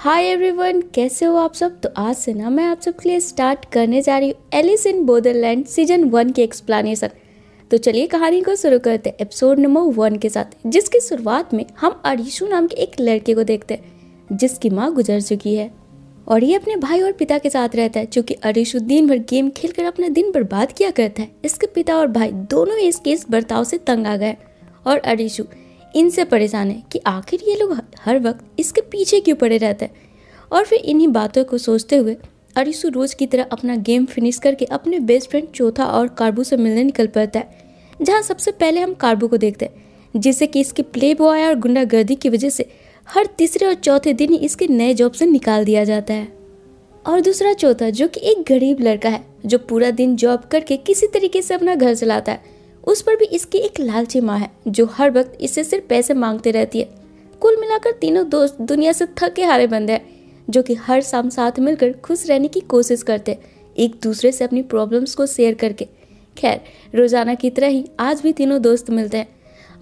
Hi everyone, कैसे हो आप सब। तो आज से ना मैं आप सबके लिए स्टार्ट करने जा रही हूँ एलिस इन बोर्डरलैंड सीजन 1 की एक्सप्लेनेशन। तो चलिए कहानी को शुरू करते हैं एपिसोड नंबर 1 के साथ, जिसकी शुरुआत में हम अरीशु नाम के एक लड़के को देखते हैं जिसकी माँ गुजर चुकी है और ये अपने भाई और पिता के साथ रहता है। चूँकि अरीशु दिन भर गेम खेलकर अपना दिन बर्बाद किया करता है, इसके पिता और भाई दोनों ही इसके इस बर्ताव से तंग आ गए और अरीशु इनसे परेशान है कि आखिर ये लोग हर वक्त इसके पीछे क्यों पड़े रहते हैं। और फिर इन्हीं बातों को सोचते हुए अरीशु रोज की तरह अपना गेम फिनिश करके अपने बेस्ट फ्रेंड चौथा और कार्बू से मिलने निकल पड़ता है। जहाँ सबसे पहले हम कार्बू को देखते हैं, जिसे कि इसके प्ले बॉय और गुंडागर्दी की वजह से हर तीसरे और चौथे दिन ही इसके नए जॉब से निकाल दिया जाता है। और दूसरा चौथा, जो कि एक गरीब लड़का है जो पूरा दिन जॉब करके किसी तरीके से अपना घर चलाता है, उस पर भी इसकी एक लालची माँ है जो हर वक्त इससे सिर्फ पैसे मांगते रहती है। कुल मिलाकर तीनों दोस्त दुनिया से थके हारे बंदे हैं जो कि हर शाम साथ मिलकर खुश रहने की कोशिश करते हैं, एक दूसरे से अपनी प्रॉब्लम्स को शेयर करके। खैर, रोजाना की तरह ही आज भी तीनों दोस्त मिलते हैं।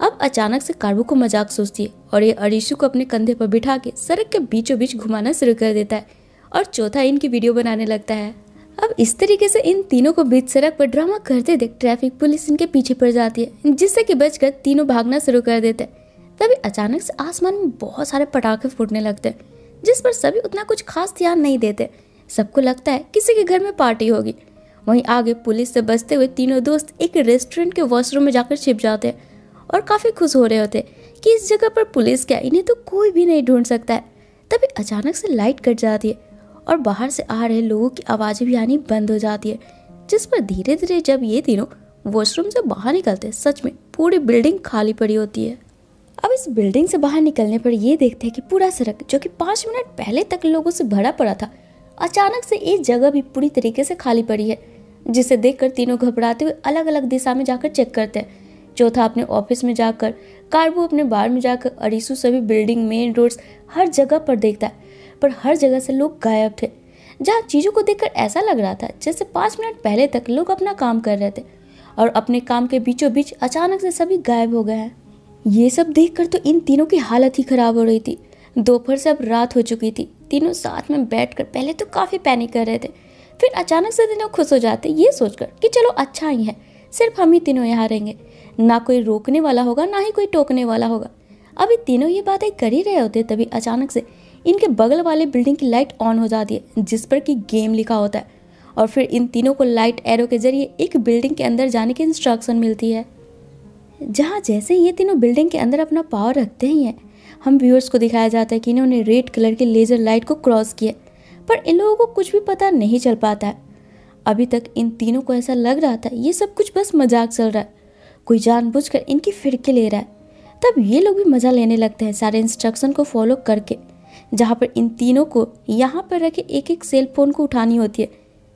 अब अचानक से कार्बू को मजाक सोचती है और ये अरीशु को अपने कंधे पर बिठा के सड़क के बीचों बीच घुमाना शुरू कर देता है और चौथा इनकी वीडियो बनाने लगता है। अब इस तरीके से इन तीनों को बीच सड़क पर ड्रामा करते देख ट्रैफिक पुलिस इनके पीछे पड़ जाती है, जिससे कि बचकर तीनों भागना शुरू कर देते हैं। तभी अचानक से आसमान में बहुत सारे पटाखे फूटने लगते हैं, जिस पर सभी उतना कुछ खास ध्यान नहीं देते। सबको लगता है किसी के घर में पार्टी होगी। वहीं आगे पुलिस से बचते हुए तीनों दोस्त एक रेस्टोरेंट के वॉशरूम में जाकर छिप जाते हैं और काफी खुश हो रहे होते हैं कि इस जगह पर पुलिस क्या, इन्हें तो कोई भी नहीं ढूंढ सकता है। तभी अचानक से लाइट कट जाती है और बाहर से आ रहे लोगों की आवाजें भी आनी बंद हो जाती है, जिस पर धीरे धीरे जब ये तीनों वॉशरूम से बाहर निकलते हैं, सच में पूरी बिल्डिंग खाली पड़ी होती है। अब इस बिल्डिंग से बाहर निकलने पर ये देखते हैं कि पूरा सड़क, जो कि 5 मिनट पहले तक लोगों से भरा पड़ा था, अचानक से ये जगह भी पूरी तरीके से खाली पड़ी है, जिसे देखकर तीनों घबराते हुए अलग अलग दिशा में जाकर चेक करते हैं। चौथा अपने ऑफिस में जाकर, कार्बू अपने बार में जाकर, अरीशु सभी बिल्डिंग, मेन रोड्स, हर जगह पर देखता है, पर हर जगह से लोग गायब थे। जहाँ चीजों को देखकर ऐसा लग रहा था जैसे 5 मिनट पहले तक लोग अपना काम कर रहे थे और अपने काम के बीचों बीच अचानक से सभी गायब हो गए हैं। ये सब देखकर तो इन तीनों की हालत ही खराब हो रही थी। दोपहर से अब रात हो चुकी थी। तीनों साथ में बैठकर पहले तो काफी पैनिक कर रहे थे, फिर अचानक से तीनों खुश हो जाते ये सोचकर कि चलो अच्छा ही है, सिर्फ हम ही तीनों यहाँ रहेंगे, ना कोई रोकने वाला होगा ना ही कोई टोकने वाला होगा। अभी तीनों ये बातें कर ही रहे होते, तभी अचानक से इनके बगल वाले बिल्डिंग की लाइट ऑन हो जाती है, जिस पर कि गेम लिखा होता है। और फिर इन तीनों को लाइट एरो के जरिए एक बिल्डिंग के अंदर जाने की इंस्ट्रक्शन मिलती है। जहाँ जैसे ये तीनों बिल्डिंग के अंदर अपना पावर रखते ही हैं, हम व्यूअर्स को दिखाया जाता है कि इन्होंने रेड कलर के लेजर लाइट को क्रॉस किया, पर इन लोगों को कुछ भी पता नहीं चल पाता है। अभी तक इन तीनों को ऐसा लग रहा था ये सब कुछ बस मजाक चल रहा है, कोई जानबूझकर इनकी फिरकी ले रहा है। तब ये लोग भी मजा लेने लगते हैं सारे इंस्ट्रक्शन को फॉलो करके, जहाँ पर इन तीनों को यहाँ पर रखे एक एक सेल फोन को उठानी होती है,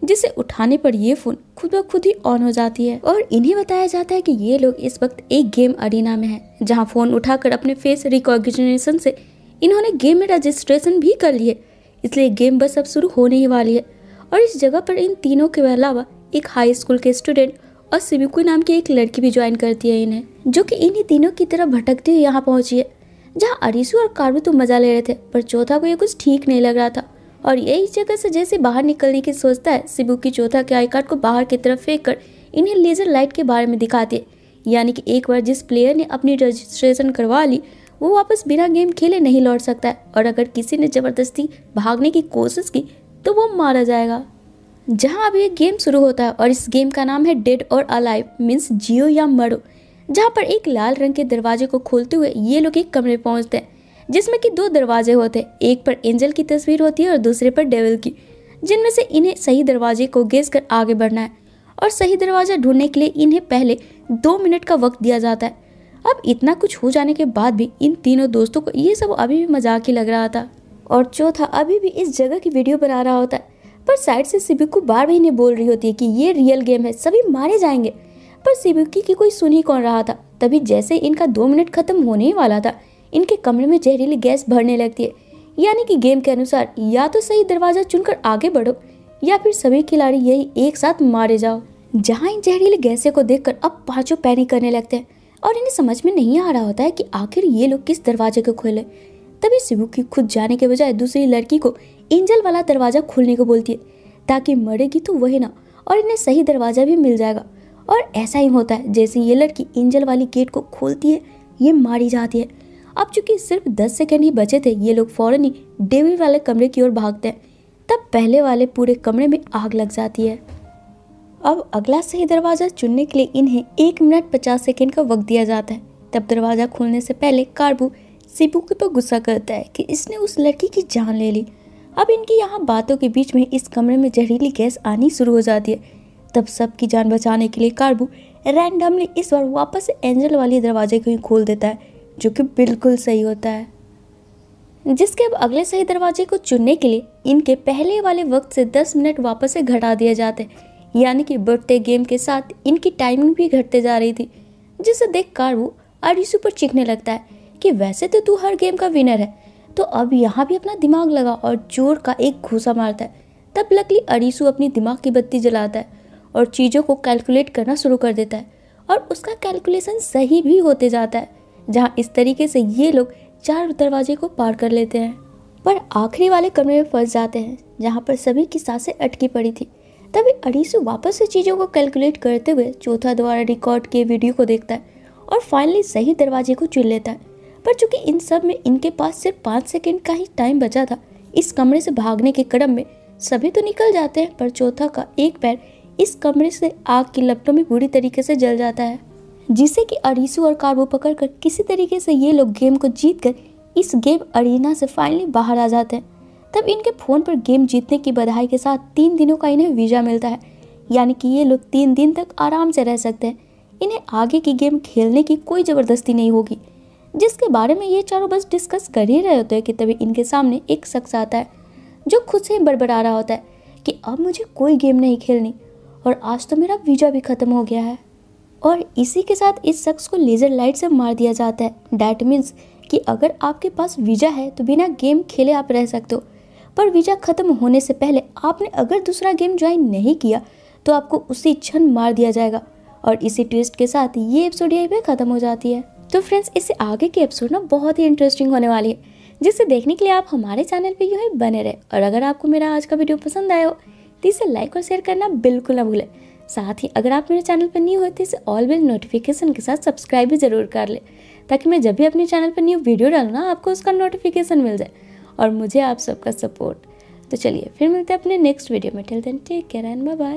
जिसे उठाने पर ये फोन खुद ब खुद ही ऑन हो जाती है। और इन्हें बताया जाता है कि ये लोग इस वक्त एक गेम अरीना में हैं, जहाँ फोन उठाकर अपने फेस रिकॉग्निशन से इन्होंने गेम में रजिस्ट्रेशन भी कर लिए, इसलिए गेम बस अब शुरू होने ही वाली है। और इस जगह पर इन तीनों के अलावा एक हाई स्कूल के स्टूडेंट और सिबुकी नाम की एक लड़की भी ज्वाइन करती है इन्हें, जो कि इन्हीं तीनों की तरह भटकती हुई यहाँ पहुंची है। जहाँ अरीशु और कार्बू तो मजा ले रहे थे, पर चौथा को ये कुछ ठीक नहीं लग रहा था और यही जगह से जैसे बाहर निकलने की सोचता है, सिबुकी चौथा के आई कार्ड को बाहर की तरफ फेंक कर इन्हें लेजर लाइट के बारे में दिखाती है। यानी कि एक बार जिस प्लेयर ने अपनी रजिस्ट्रेशन करवा ली, वो वापस बिना गेम खेले नहीं लौट सकता है, और अगर किसी ने जबरदस्ती भागने की कोशिश की तो वो मारा जाएगा। जहाँ अब ये गेम शुरू होता है और इस गेम का नाम है डेड और अलाइव, मीन्स जियो या मरो। जहाँ पर एक लाल रंग के दरवाजे को खोलते हुए ये लोग एक कमरे पहुंचते हैं, जिसमें कि 2 दरवाजे होते हैं, एक पर एंजल की तस्वीर होती है और दूसरे पर डेविल की, जिनमें से इन्हें सही दरवाजे को गेस कर आगे बढ़ना है। और सही दरवाजा ढूंढने के लिए इन्हें पहले 2 मिनट का वक्त दिया जाता है। अब इतना कुछ हो जाने के बाद भी इन तीनों दोस्तों को ये सब अभी भी मजाक ही लग रहा था और चौथा अभी भी इस जगह की वीडियो बना रहा होता है, पर साइड से सिबुकी बार भी इन्हें बोल रही होती है कि ये रियल गेम है, सभी मारे जाएंगे, पर सिबुकी की कोई सुन ही कौन रहा था। तभी जैसे इनका 2 मिनट खत्म होने ही वाला था, इनके कमरे में जहरीली गैस भरने लगती है। यानी कि गेम के अनुसार या तो सही दरवाजा चुनकर आगे बढ़ो या फिर सभी खिलाड़ी यही एक साथ मारे जाओ। जहाँ इन जहरीली गैसें को देखकर अब पांचों पैनिक करने लगते हैं और इन्हें समझ में नहीं आ रहा होता है कि आखिर ये लोग किस दरवाजे को खोले। तभी शिबुकी खुद जाने के बजाय दूसरी लड़की को एंजल वाला दरवाजा खोलने को बोलती है ताकि मरेगी तो वही ना और इन्हें सही दरवाजा भी मिल जाएगा। और ऐसा ही होता है। जैसे ये लड़की एंजल वाली गेट को खोलती है ये मारी जाती है। अब चूंकि सिर्फ 10 सेकंड ही बचे थे ये लोग फौरन ही डेविल वाले कमरे की ओर भागते हैं। तब पहले वाले पूरे कमरे में आग लग जाती है। अब अगला सही दरवाजा चुनने के लिए इन्हें 1 मिनट 50 सेकंड का वक्त दिया जाता है। तब दरवाजा खोलने से पहले कार्बू शिबुकी पर गुस्सा करता है कि इसने उस लड़की की जान ले ली। अब इनकी यहाँ बातों के बीच में इस कमरे में जहरीली गैस आनी शुरू हो जाती है। तब सबकी जान बचाने के लिए कार्बू रैंडमली इस बार वापस से एंजल वाली दरवाजे को ही खोल देता है, जो कि बिल्कुल सही होता है। जिसके अब अगले सही दरवाजे को चुनने के लिए इनके पहले वाले वक्त से 10 मिनट वापस से घटा दिए जाते हैं। यानी कि बढ़ते गेम के साथ इनकी टाइमिंग भी घटते जा रही थी, जिसे देख कार्बू अरिसु पर चीखने लगता है कि वैसे तो तू हर गेम का विनर है, तो अब यहाँ भी अपना दिमाग लगा और जोर का एक घूसा मारता है। तब लकली अरिसु अपनी दिमाग की बत्ती जलाता है और चीज़ों को कैलकुलेट करना शुरू कर देता है और उसका कैलकुलेशन सही भी होते जाता है, जहाँ इस तरीके से ये लोग 4 दरवाजे को पार कर लेते हैं। पर आखिरी वाले कमरे में फंस जाते हैं जहाँ पर सभी की सांसें अटकी पड़ी थी। तभी अरिसु वापस से चीज़ों को कैलकुलेट करते हुए चौथा द्वारा रिकॉर्ड किए वीडियो को देखता है और फाइनली सही दरवाजे को चुन लेता है। पर चूंकि इन सब में इनके पास सिर्फ 5 सेकंड का ही टाइम बचा था, इस कमरे से भागने के क्रम में सभी तो निकल जाते हैं, पर चौथा का एक पैर इस कमरे से आग की लपटों में बुरी तरीके से जल जाता है, जिससे कि अरिसु और कार्बू पकड़कर किसी तरीके से ये लोग गेम को जीतकर इस गेम अरीना से फाइनली बाहर आ जाते हैं। तब इनके फ़ोन पर गेम जीतने की बधाई के साथ 3 दिनों का इन्हें वीज़ा मिलता है, यानी कि ये लोग 3 दिन तक आराम से रह सकते हैं। इन्हें आगे की गेम खेलने की कोई ज़बरदस्ती नहीं होगी, जिसके बारे में ये चारों बस डिस्कस कर ही रहे होते हैं कि तभी इनके सामने एक शख्स आता है जो खुद से बड़बड़ा रहा होता है कि अब मुझे कोई गेम नहीं खेलनी और आज तो मेरा वीज़ा भी ख़त्म हो गया है। और इसी के साथ इस शख्स को लेज़र लाइट से मार दिया जाता है। डैट मीन्स कि अगर आपके पास वीज़ा है तो बिना गेम खेले आप रह सकते हो, पर वीज़ा ख़त्म होने से पहले आपने अगर दूसरा गेम ज्वाइन नहीं किया तो आपको उसी क्षण मार दिया जाएगा। और इसी ट्विस्ट के साथ ये एपिसोड यहीं पे ख़त्म हो जाती है। तो फ्रेंड्स, इससे आगे की एपिसोड ना बहुत ही इंटरेस्टिंग होने वाली है, जिसे देखने के लिए आप हमारे चैनल पे यूँ ही बने रहे। और अगर आपको मेरा आज का वीडियो पसंद आया हो तो इसे लाइक और शेयर करना बिल्कुल ना भूलें। साथ ही अगर आप मेरे चैनल पर न्यू हो तो इसे ऑल बेल नोटिफिकेशन के साथ सब्सक्राइब भी ज़रूर कर ले, ताकि मैं जब भी अपने चैनल पर न्यू वीडियो डालूँ ना आपको उसका नोटिफिकेशन मिल जाए और मुझे आप सबका सपोर्ट। तो चलिए फिर मिलते हैं अपने नेक्स्ट वीडियो में। Till then take care and bye bye.